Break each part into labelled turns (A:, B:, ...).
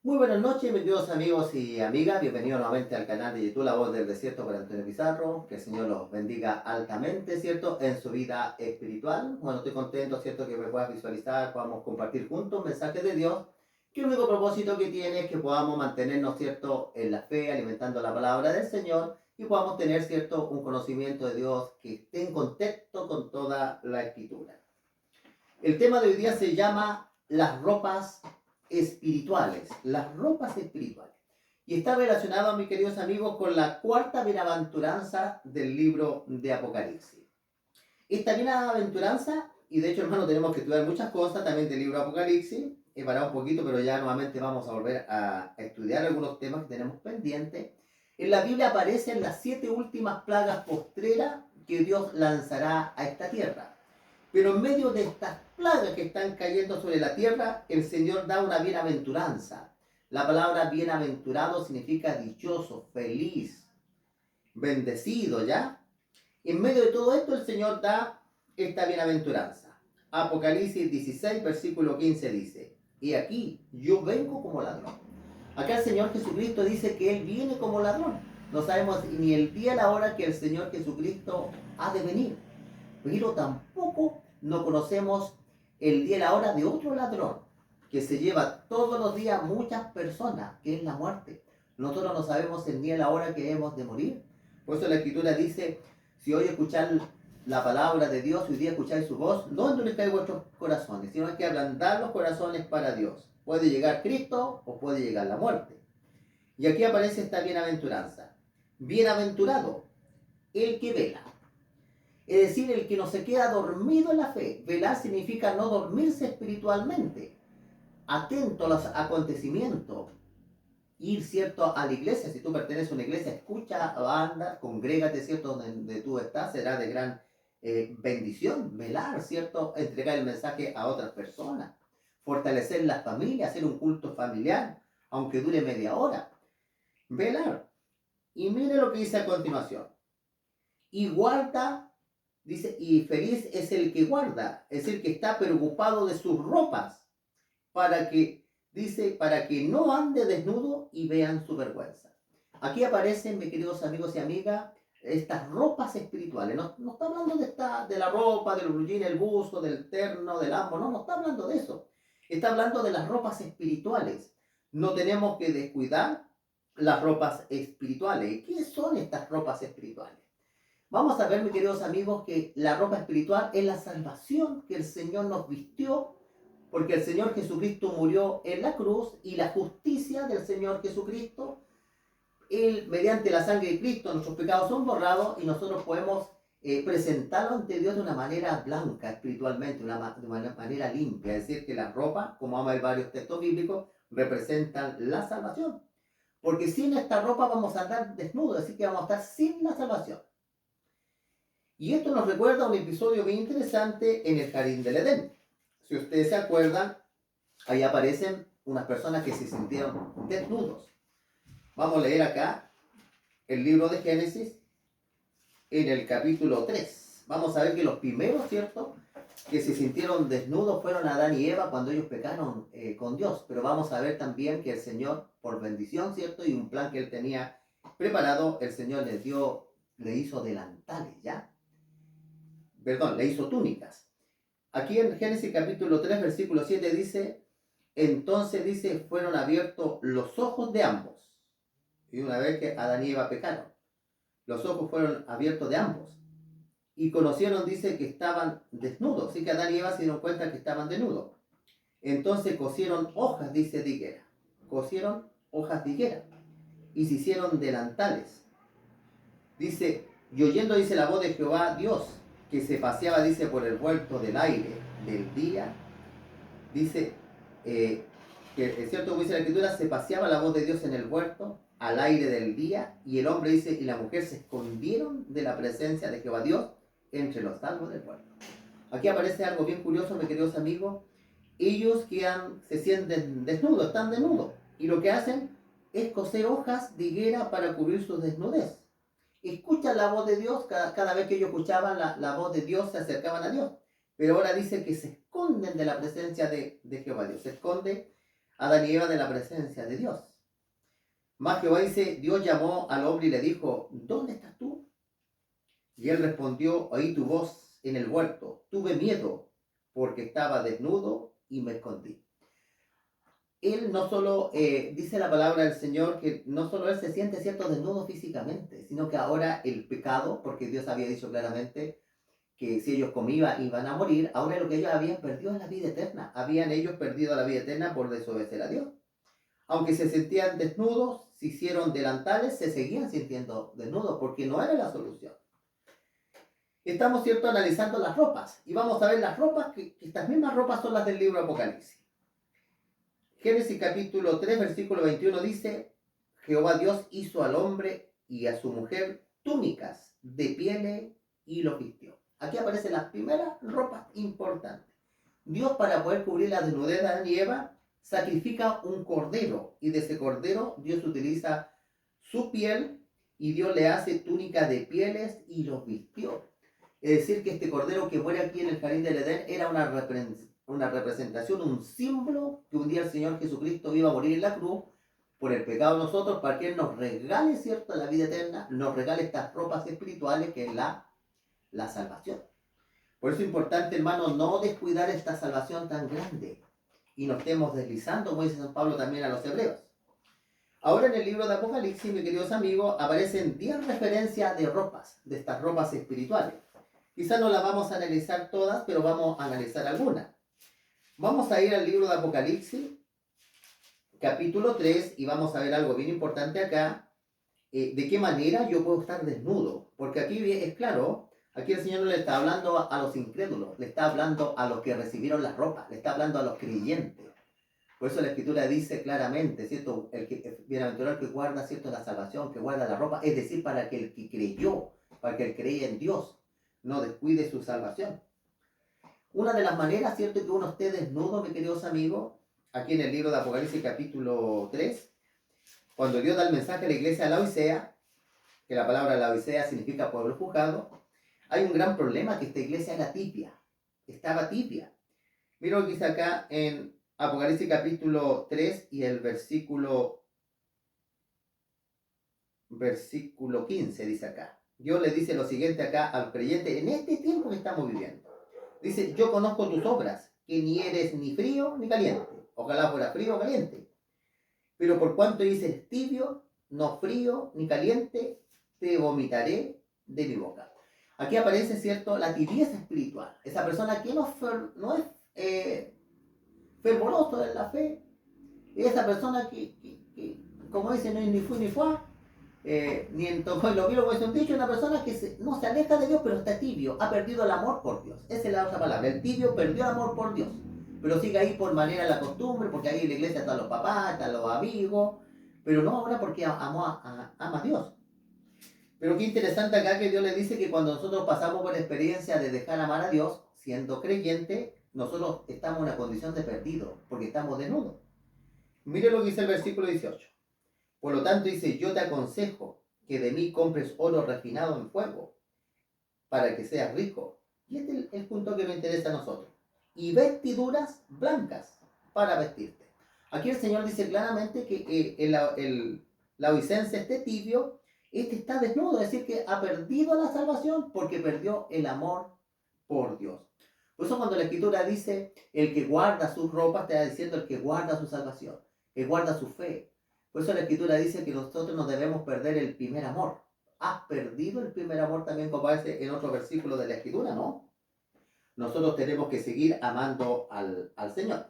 A: Muy buenas noches, mis queridos amigos y amigas. Bienvenidos nuevamente al canal de YouTube La Voz del Desierto por Antonio Pizarro. Que el Señor los bendiga altamente, ¿cierto? En su vida espiritual. Bueno, estoy contento, ¿cierto? Que me puedas visualizar, podamos compartir juntos mensajes de Dios. Que el único propósito que tiene es que podamos mantenernos, ¿cierto? En la fe, alimentando la palabra del Señor. Y podamos tener, ¿cierto? Un conocimiento de Dios que esté en contexto con toda la escritura. El tema de hoy día se llama las ropas espirituales, las ropas espirituales. Y está relacionado, mis queridos amigos, con la cuarta bienaventuranza del libro de Apocalipsis. Esta bienaventuranza, y de hecho, hermano, tenemos que estudiar muchas cosas también del libro de Apocalipsis. He parado un poquito, pero ya nuevamente vamos a volver a estudiar algunos temas que tenemos pendientes. En la Biblia aparecen las 7 últimas plagas postreras que Dios lanzará a esta tierra. Pero en medio de estas plagas que están cayendo sobre la tierra, el Señor da una bienaventuranza. La palabra bienaventurado significa dichoso, feliz, bendecido, ¿ya? En medio de todo esto, el Señor da esta bienaventuranza. Apocalipsis 16, versículo 15 dice: y aquí yo vengo como ladrón. Acá el Señor Jesucristo dice que Él viene como ladrón. No sabemos ni el día ni la hora que el Señor Jesucristo ha de venir, pero tampoco no conocemos el día y la hora de otro ladrón que se lleva todos los días muchas personas, que es la muerte. Nosotros no sabemos el día y la hora que hemos de morir. Por eso la Escritura dice: si hoy escucháis la palabra de Dios, hoy día escucháis su voz, no endurezcáis vuestros corazones, sino hay que ablandar los corazones para Dios. Puede llegar Cristo o puede llegar la muerte. Y aquí aparece esta bienaventuranza. Bienaventurado el que vela. Es decir, el que no se queda dormido en la fe. Velar significa no dormirse espiritualmente. Atento a los acontecimientos. Ir, ¿cierto?, a la iglesia. Si tú perteneces a una iglesia, escucha, anda, congrégate, ¿cierto?, donde tú estás. Será de gran bendición. Velar, ¿cierto?, entregar el mensaje a otras personas. Fortalecer la familia, hacer un culto familiar, aunque dure media hora. Velar. Y mire lo que dice a continuación. Y guarda. Dice, y feliz es el que guarda, es el que está preocupado de sus ropas, para que no ande desnudo y vean su vergüenza. Aquí aparecen, mis queridos amigos y amigas, estas ropas espirituales. No está hablando de la ropa, del blue jean, el buzo, del terno, del ambo, no está hablando de eso. Está hablando de las ropas espirituales. No tenemos que descuidar las ropas espirituales. ¿Qué son estas ropas espirituales? Vamos a ver, mis queridos amigos, que la ropa espiritual es la salvación que el Señor nos vistió, porque el Señor Jesucristo murió en la cruz y la justicia del Señor Jesucristo, Él, mediante la sangre de Cristo, nuestros pecados son borrados y nosotros podemos presentarlo ante Dios de una manera blanca espiritualmente, de una manera limpia. Es decir, que la ropa, como vamos a ver varios textos bíblicos, representan la salvación. Porque sin esta ropa vamos a andar desnudos, así que vamos a estar sin la salvación. Y esto nos recuerda un episodio bien interesante en el Jardín del Edén. Si ustedes se acuerdan, ahí aparecen unas personas que se sintieron desnudos. Vamos a leer acá el libro de Génesis en el capítulo 3. Vamos a ver que los primeros, ¿cierto?, que se sintieron desnudos fueron Adán y Eva cuando ellos pecaron con Dios. Pero vamos a ver también que el Señor, por bendición, ¿cierto?, y un plan que Él tenía preparado, el Señor le hizo delantales, ¿ya? Perdón, le hizo túnicas. Aquí en Génesis capítulo 3, versículo 7 dice: entonces dice, fueron abiertos los ojos de ambos. Y una vez que Adán y Eva pecaron, los ojos fueron abiertos de ambos. Y conocieron, dice, que estaban desnudos. Así que Adán y Eva se dieron cuenta que estaban desnudos. Entonces cosieron hojas, dice, de higuera. Cosieron hojas de higuera. Y se hicieron delantales. Dice, y oyendo, dice, la voz de Jehová Dios, que se paseaba, dice, por el huerto del aire del día. Dice que es cierto, como dice la Escritura, se paseaba la voz de Dios en el huerto al aire del día, y el hombre, dice, y la mujer se escondieron de la presencia de Jehová Dios entre los árboles del huerto. Aquí aparece algo bien curioso, mis queridos amigos. Ellos se sienten desnudos, están desnudos, y lo que hacen es coser hojas de higuera para cubrir su desnudez. Escuchan la voz de Dios, cada vez que ellos escuchaban la voz de Dios se acercaban a Dios. Pero ahora dice que se esconden de la presencia de Jehová Dios. Se esconde Adán y Eva de la presencia de Dios. Más Jehová dice, Dios llamó al hombre y le dijo, ¿dónde estás tú? Y él respondió, oí tu voz en el huerto, tuve miedo porque estaba desnudo y me escondí. Él no solo, dice la palabra del Señor, que no solo él se siente cierto desnudo físicamente, sino que ahora el pecado, porque Dios había dicho claramente que si ellos comían iban a morir, ahora lo que ellos habían perdido es la vida eterna. Habían ellos perdido la vida eterna por desobedecer a Dios. Aunque se sentían desnudos, se hicieron delantales, se seguían sintiendo desnudos porque no era la solución. Estamos, cierto, analizando las ropas y vamos a ver las ropas, que estas mismas ropas son las del libro Apocalipsis. Génesis capítulo 3, versículo 21 dice, Jehová Dios hizo al hombre y a su mujer túnicas de pieles y los vistió. Aquí aparecen las primeras ropas importantes. Dios, para poder cubrir la desnudez de Adán y Eva, sacrifica un cordero y de ese cordero Dios utiliza su piel y Dios le hace túnica de pieles y los vistió. Es decir, que este cordero que muere aquí en el jardín del Edén era una representación, un símbolo que un día el Señor Jesucristo iba a morir en la cruz por el pecado de nosotros, para que Él nos regale, cierto, la vida eterna, nos regale estas ropas espirituales que es la salvación. Por eso es importante, hermano, no descuidar esta salvación tan grande y nos estemos deslizando, como dice San Pablo también a los hebreos. Ahora en el libro de Apocalipsis, mis queridos amigos, aparecen 10 referencias de ropas, de estas ropas espirituales. Quizás no las vamos a analizar todas, pero vamos a analizar algunas. Vamos a ir al libro de Apocalipsis, capítulo 3, y vamos a ver algo bien importante acá. De qué manera yo puedo estar desnudo. Porque aquí es claro, aquí el Señor no le está hablando a los incrédulos, le está hablando a los que recibieron la ropa, le está hablando a los creyentes. Por eso la Escritura dice claramente, ¿cierto? Bienaventurado el que guarda, ¿cierto?, la salvación, que guarda la ropa, es decir, para que el que creyó, para que el creía en Dios, no descuide su salvación. Una de las maneras, ¿cierto?, que uno esté desnudo, mis queridos amigos, aquí en el libro de Apocalipsis capítulo 3, cuando Dios da el mensaje a la iglesia de Laodicea, que la palabra Laodicea significa pueblo juzgado, hay un gran problema, que esta iglesia era tibia, estaba tibia. Mira lo que dice acá en Apocalipsis capítulo 3 y el versículo 15, dice acá. Dios le dice lo siguiente acá al creyente en este tiempo que estamos viviendo. Dice, yo conozco tus obras, que ni eres ni frío ni caliente. Ojalá fuera frío o caliente. Pero por cuanto dices tibio, no frío ni caliente, te vomitaré de mi boca. Aquí aparece, ¿cierto?, la tibieza espiritual. Esa persona que no es fervoroso en la fe. Esa persona que como dice, no es ni fu ni fue, ni en tocó y lo vio, como es un dicho, una persona que no se aleja de Dios, pero está tibio, ha perdido el amor por Dios. Esa es la otra palabra. El tibio perdió el amor por Dios, pero sigue ahí por manera de la costumbre, porque ahí en la iglesia están los papás, están los amigos, pero no ahora porque ama a Dios. Pero qué interesante acá que Dios le dice que cuando nosotros pasamos por la experiencia de dejar amar a Dios, siendo creyente, nosotros estamos en una condición de perdido, porque estamos desnudos. Mire lo que dice el versículo 18. Por lo tanto dice, yo te aconsejo que de mí compres oro refinado en fuego, para que seas rico. Y este es el punto que nos interesa a nosotros. Y vestiduras blancas para vestirte. Aquí el Señor dice claramente que el laodicense, este tibio, este está desnudo, es decir, que ha perdido la salvación porque perdió el amor por Dios. Por eso cuando la Escritura dice, el que guarda sus ropas, te está diciendo el que guarda su salvación, que guarda su fe. Por eso la Escritura dice que nosotros no debemos perder el primer amor. ¿Has perdido el primer amor también, como aparece en otro versículo de la Escritura? No. Nosotros tenemos que seguir amando al Señor.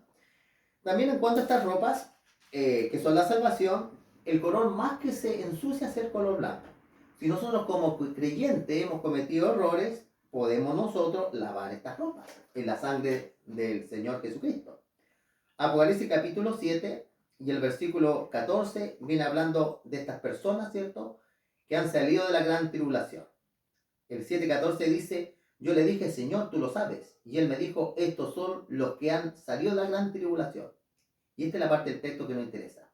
A: También en cuanto a estas ropas, que son la salvación, el color más que se ensucia es el color blanco. Si nosotros como creyentes hemos cometido errores, podemos nosotros lavar estas ropas en la sangre del Señor Jesucristo. Apocalipsis capítulo 7 y el versículo 14 viene hablando de estas personas, ¿cierto?, que han salido de la gran tribulación. El 7:14 dice, yo le dije, Señor, tú lo sabes. Y él me dijo, estos son los que han salido de la gran tribulación. Y esta es la parte del texto que nos interesa.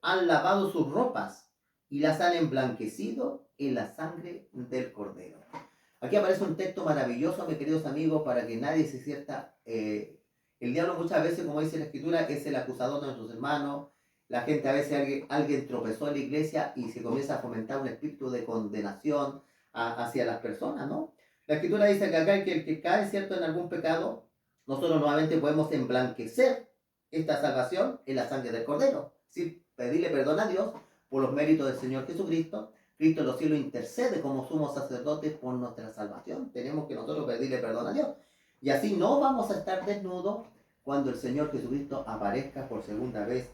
A: Han lavado sus ropas y las han emblanquecido en la sangre del Cordero. Aquí aparece un texto maravilloso, mis queridos amigos, para que nadie se sienta El diablo muchas veces, como dice la Escritura, es el acusador de nuestros hermanos. La gente a veces, alguien tropezó en la iglesia y se comienza a fomentar un espíritu de condenación hacia las personas, ¿no? La Escritura dice que acá el que cae, ¿cierto?, en algún pecado, nosotros nuevamente podemos emblanquecer esta salvación en la sangre del Cordero. ¿Sí? Pedirle perdón a Dios por los méritos del Señor Jesucristo. Cristo en los cielos intercede como sumo sacerdote por nuestra salvación. Tenemos que nosotros pedirle perdón a Dios. Y así no vamos a estar desnudos cuando el Señor Jesucristo aparezca por segunda vez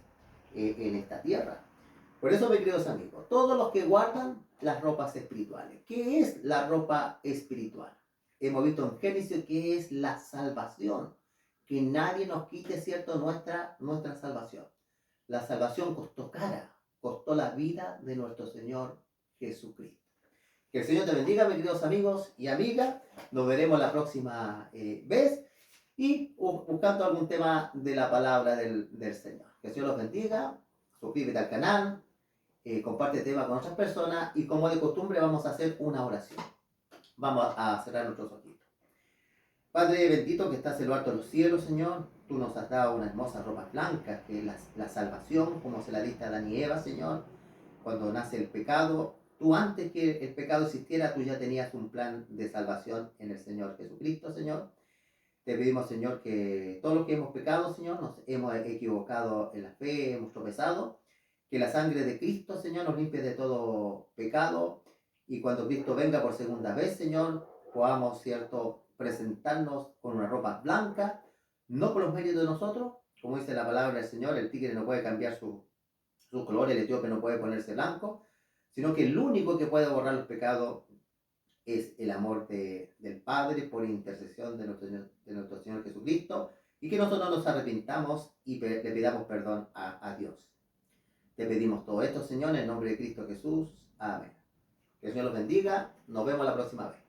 A: en esta tierra. Por eso, mis queridos amigos, todos los que guardan las ropas espirituales. ¿Qué es la ropa espiritual? Hemos visto en Génesis que es la salvación. Que nadie nos quite, ¿cierto?, nuestra salvación. La salvación costó cara, costó la vida de nuestro Señor Jesucristo. Que el Señor te bendiga, mis queridos amigos y amigas. Nos veremos la próxima vez y buscando algún tema de la palabra del Señor. Que el Señor los bendiga. Suscríbete al canal, comparte el tema con otras personas y como de costumbre vamos a hacer una oración. Vamos a cerrar nuestros ojitos. Padre bendito que estás en lo alto de los cielos, Señor, tú nos has dado una hermosa ropa blanca, que es la salvación, como se la diste a Adán y Eva, Señor, cuando nace el pecado. Tú antes que el pecado existiera, tú ya tenías un plan de salvación en el Señor Jesucristo, Señor. Te pedimos, Señor, que todos los que hemos pecado, Señor, nos hemos equivocado en la fe, hemos tropezado, que la sangre de Cristo, Señor, nos limpie de todo pecado y cuando Cristo venga por segunda vez, Señor, podamos, cierto, presentarnos con una ropa blanca, no por los méritos de nosotros, como dice la palabra del Señor, el tigre no puede cambiar su color, el etíope no puede ponerse blanco, sino que el único que puede borrar los pecados es el amor del Padre por intercesión de nuestro Señor Jesucristo, y que nosotros nos arrepintamos y le pidamos perdón a Dios. Te pedimos todo esto, Señor, en el nombre de Cristo Jesús. Amén. Que el Señor los bendiga. Nos vemos la próxima vez.